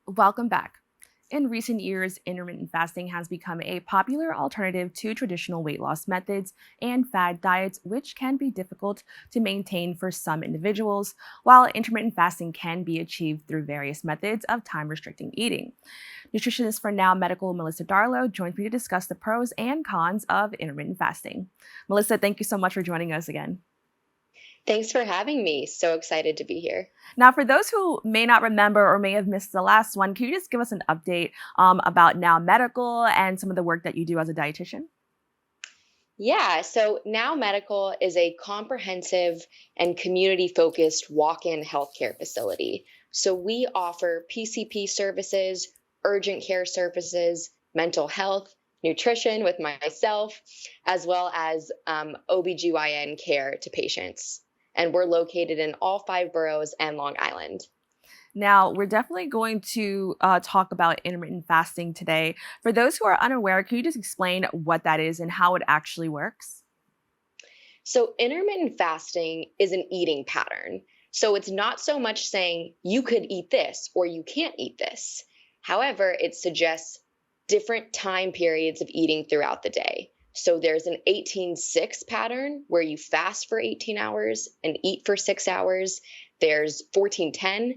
Welcome back. In recent years, intermittent fasting has become a popular alternative to traditional weight loss methods and fad diets, which can be difficult to maintain for some individuals, while intermittent fasting can be achieved through various methods of time restricting eating. Nutritionist for Now Medical, Melissa Darlow, joins me to discuss the pros and cons of intermittent fasting. Melissa, thank you so much for joining us again. Thanks for having me. So excited to be here. Now, for those who may not remember or may have missed the last one, can you just give us an update about Now Medical and some of the work that you do as a dietitian? Yeah, so Now Medical is a comprehensive and community focused walk in healthcare facility. So we offer PCP services, urgent care services, mental health, nutrition with myself, as well as OBGYN care to patients. And we're located in all five boroughs and Long Island. Now, we're definitely going to talk about intermittent fasting today. For those who are unaware, can you just explain what that is and how it actually works? So, intermittent fasting is an eating pattern. So, it's not so much saying you could eat this or you can't eat this. However, it suggests different time periods of eating throughout the day. So, there's an 18-6 pattern where you fast for 18 hours and eat for 6 hours. There's 14-10.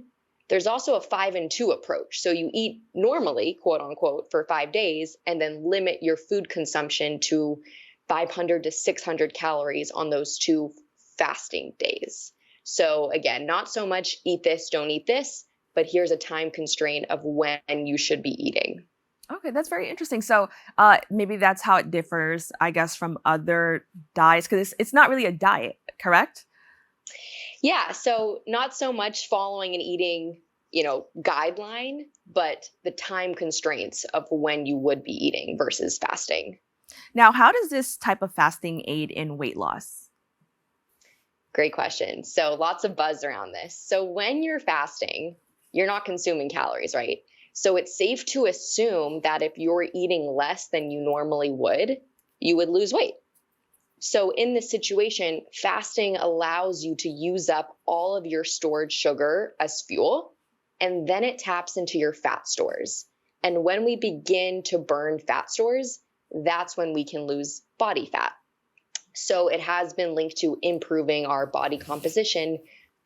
There's also a 5-2 approach. So, you eat normally, quote unquote, for 5 days and then limit your food consumption to 500 to 600 calories on those two fasting days. So again, not so much eat this, don't eat this, but here's a time constraint of when you should be eating. Okay, that's very interesting. So maybe that's how it differs, I guess, from other diets, because it's not really a diet, correct? Yeah, so not so much following an eating, guideline, but the time constraints of when you would be eating versus fasting. Now, how does this type of fasting aid in weight loss? Great question. So lots of buzz around this. So when you're fasting, you're not consuming calories, right? So it's safe to assume that if you're eating less than you normally would, you would lose weight. So in this situation, fasting allows you to use up all of your stored sugar as fuel, and then it taps into your fat stores. And when we begin to burn fat stores, that's when we can lose body fat. So it has been linked to improving our body composition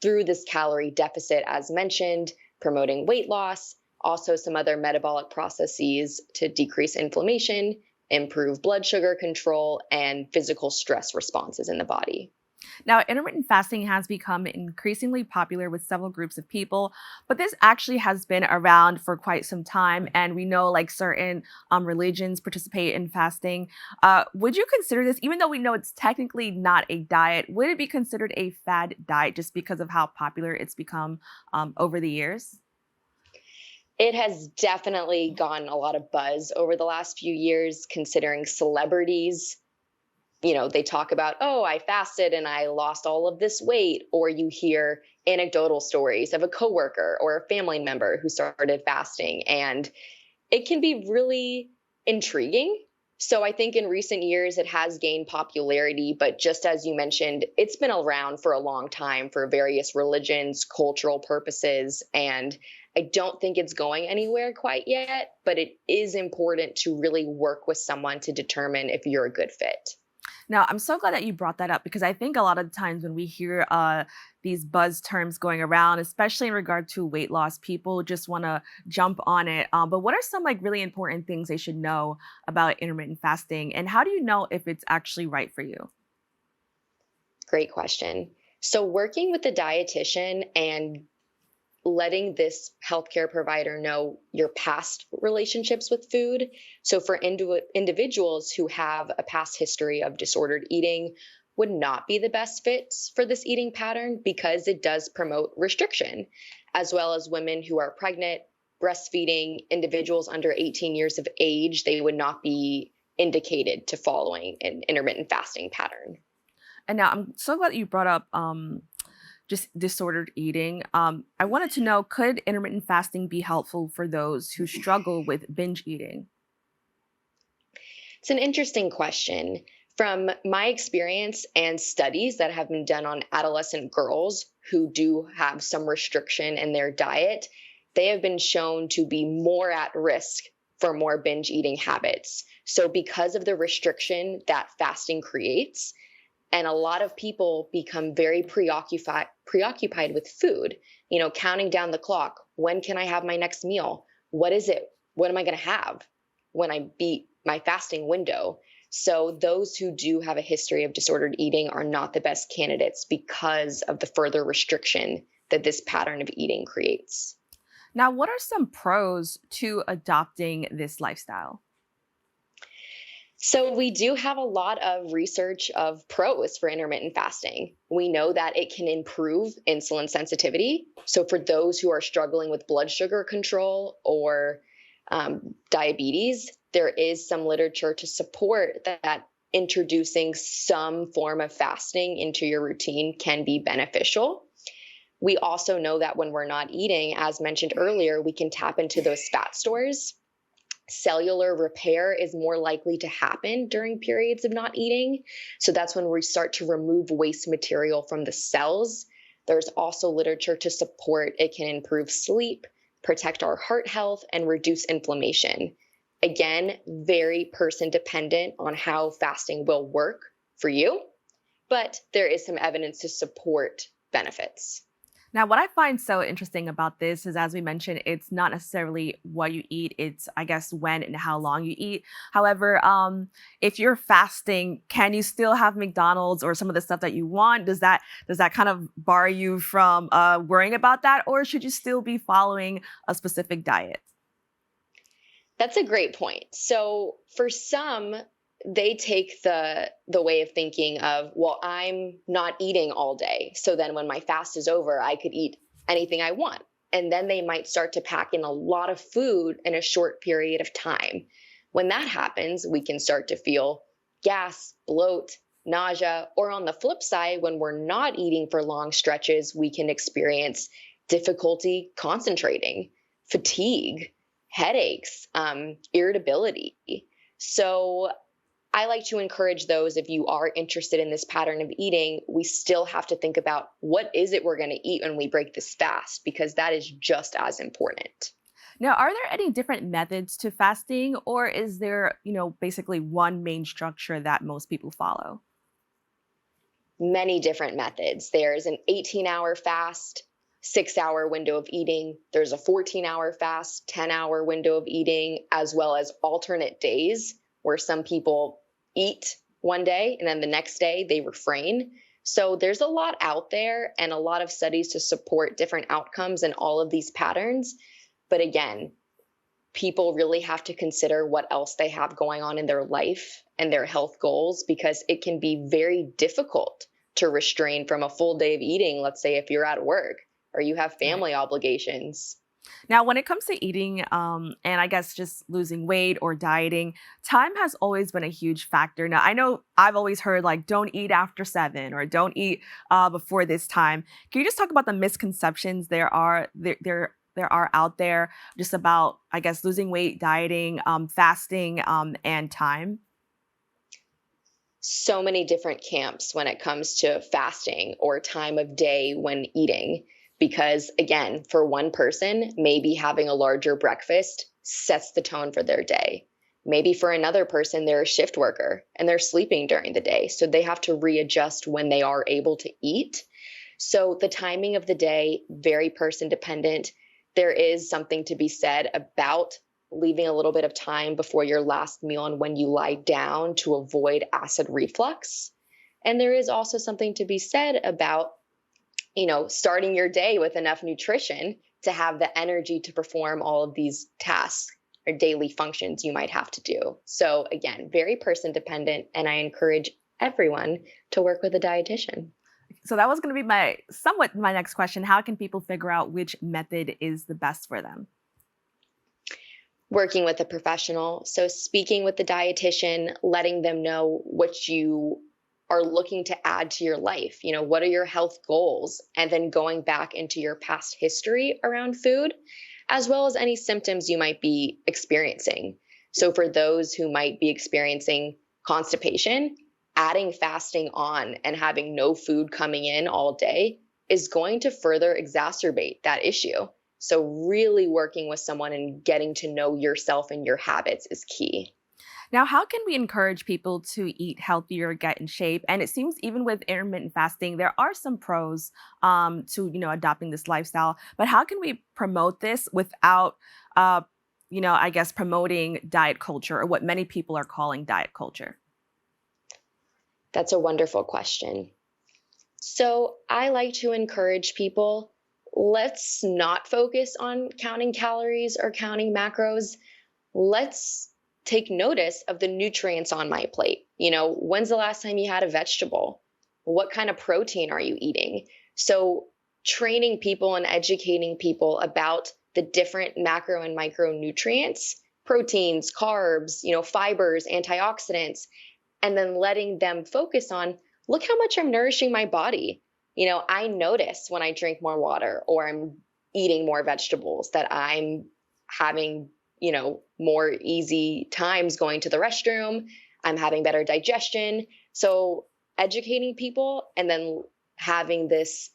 through this calorie deficit, as mentioned, promoting weight loss, also some other metabolic processes to decrease inflammation, improve blood sugar control, and physical stress responses in the body. Now, intermittent fasting has become increasingly popular with several groups of people, but this actually has been around for quite some time. And we know like certain religions participate in fasting. Would you consider this, even though we know it's technically not a diet, would it be considered a fad diet just because of how popular it's become over the years? It has definitely gotten a lot of buzz over the last few years, considering celebrities they talk about, oh, I fasted and I lost all of this weight. Or you hear anecdotal stories of a coworker or a family member who started fasting. And it can be really intriguing. So I think in recent years it has gained popularity, but just as you mentioned, it's been around for a long time for various religions, cultural purposes, and I don't think it's going anywhere quite yet, but it is important to really work with someone to determine if you're a good fit. Now, I'm so glad that you brought that up because I think a lot of times when we hear these buzz terms going around, especially in regard to weight loss, people just want to jump on it. But what are some like really important things they should know about intermittent fasting, and how do you know if it's actually right for you? Great question. So working with a dietitian and letting this healthcare provider know your past relationships with food. So, for individuals who have a past history of disordered eating, would not be the best fits for this eating pattern because it does promote restriction, as well as women who are pregnant, breastfeeding, individuals under 18 years of age, they would not be indicated to following an intermittent fasting pattern. And now I'm so glad that you brought up just disordered eating. I wanted to know, could intermittent fasting be helpful for those who struggle with binge eating? It's an interesting question. From my experience and studies that have been done on adolescent girls who do have some restriction in their diet, they have been shown to be more at risk for more binge eating habits. So because of the restriction that fasting creates, and a lot of people become very preoccupied with food, counting down the clock. When can I have my next meal? What is it? What am I going to have when I beat my fasting window? So those who do have a history of disordered eating are not the best candidates because of the further restriction that this pattern of eating creates. Now, what are some pros to adopting this lifestyle? So we do have a lot of research of pros for intermittent fasting. We know that it can improve insulin sensitivity. So for those who are struggling with blood sugar control or diabetes, there is some literature to support that introducing some form of fasting into your routine can be beneficial. We also know that when we're not eating, as mentioned earlier, we can tap into those fat stores. Cellular repair is more likely to happen during periods of not eating. So that's when we start to remove waste material from the cells. There's also literature to support it can improve sleep, protect our heart health, and reduce inflammation. Again, very person dependent on how fasting will work for you, but there is some evidence to support benefits. Now, what I find so interesting about this is, as we mentioned, it's not necessarily what you eat, it's, I guess, when and how long you eat. However, if you're fasting, can you still have McDonald's or some of the stuff that you want? Does that kind of bar you from worrying about that, or should you still be following a specific diet? That's a great point. So for some, they take the way of thinking of, well, I'm not eating all day. So then when my fast is over, I could eat anything I want. And then they might start to pack in a lot of food in a short period of time. When that happens, we can start to feel gas, bloat, nausea, or on the flip side, when we're not eating for long stretches, we can experience difficulty concentrating, fatigue, headaches, irritability. So I like to encourage those, if you are interested in this pattern of eating, we still have to think about what is it we're going to eat when we break this fast, because that is just as important. Now, are there any different methods to fasting, or is there, basically one main structure that most people follow? Many different methods. There's an 18-hour fast, 6-hour window of eating. There's a 14-hour fast, 10-hour window of eating, as well as alternate days where some people eat one day and then the next day they refrain. So there's a lot out there and a lot of studies to support different outcomes in all of these patterns. But again, people really have to consider what else they have going on in their life and their health goals, because it can be very difficult to restrain from a full day of eating. Let's say if you're at work or you have Right. family obligations. Now, when it comes to eating, and I guess just losing weight or dieting, time has always been a huge factor. Now, I know I've always heard like, don't eat after 7 or don't eat before this time. Can you just talk about the misconceptions there are out there just about, I guess, losing weight, dieting, fasting, and time? So many different camps when it comes to fasting or time of day when eating. Because again, for one person, maybe having a larger breakfast sets the tone for their day. Maybe for another person, they're a shift worker and they're sleeping during the day. So they have to readjust when they are able to eat. So the timing of the day, very person dependent. There is something to be said about leaving a little bit of time before your last meal and when you lie down to avoid acid reflux. And there is also something to be said about, starting your day with enough nutrition to have the energy to perform all of these tasks or daily functions you might have to do. So again, very person dependent. And I encourage everyone to work with a dietitian. So that was going to be my next question. How can people figure out which method is the best for them? Working with a professional. So speaking with the dietitian, letting them know what you are looking to add to your life. What are your health goals? And then going back into your past history around food, as well as any symptoms you might be experiencing. So for those who might be experiencing constipation, adding fasting on and having no food coming in all day is going to further exacerbate that issue. So really working with someone and getting to know yourself and your habits is key. Now, how can we encourage people to eat healthier, get in shape? And it seems even with intermittent fasting, there are some pros to adopting this lifestyle. But how can we promote this without, uh, I guess promoting diet culture or what many people are calling diet culture? That's a wonderful question. So I like to encourage people, let's not focus on counting calories or counting macros. Let's take notice of the nutrients on my plate. When's the last time you had a vegetable? What kind of protein are you eating? So training people and educating people about the different macro and micronutrients, proteins, carbs, fibers, antioxidants, and then letting them focus on, look how much I'm nourishing my body. I notice when I drink more water or I'm eating more vegetables that I'm having, more easy times going to the restroom. I'm having better digestion. So educating people and then having this,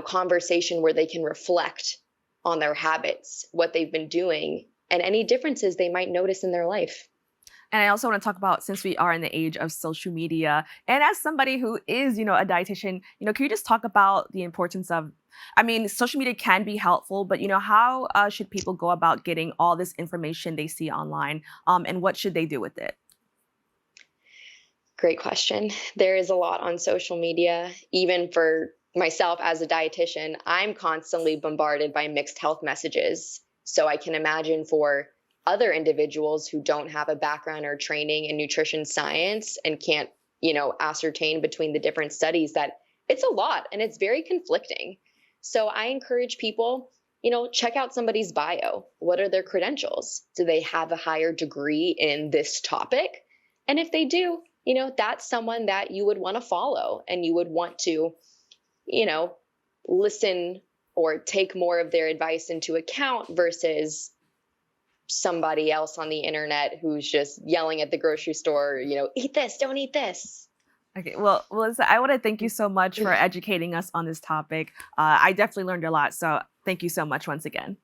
conversation where they can reflect on their habits, what they've been doing, and any differences they might notice in their life. And I also want to talk about, since we are in the age of social media, and as somebody who is, a dietitian, can you just talk about the importance of, I mean, social media can be helpful, but how should people go about getting all this information they see online, and what should they do with it? Great question. There is a lot on social media. Even for myself as a dietitian, I'm constantly bombarded by mixed health messages. So I can imagine for other individuals who don't have a background or training in nutrition science and can't, ascertain between the different studies, that it's a lot and it's very conflicting. So I encourage people, check out somebody's bio. What are their credentials? Do they have a higher degree in this topic? And if they do, that's someone that you would want to follow and you would want to, you know, listen or take more of their advice into account versus somebody else on the internet who's just yelling at the grocery store, eat this, don't eat this. Okay, well, Melissa, I want to thank you so much for educating us on this topic. I definitely learned a lot, so thank you so much once again.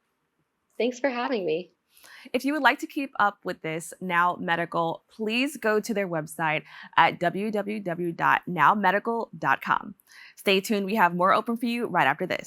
Thanks for having me. If you would like to keep up with this Nao Medical, please go to their website at www.nowmedical.com. Stay tuned, we have more open for you right after this.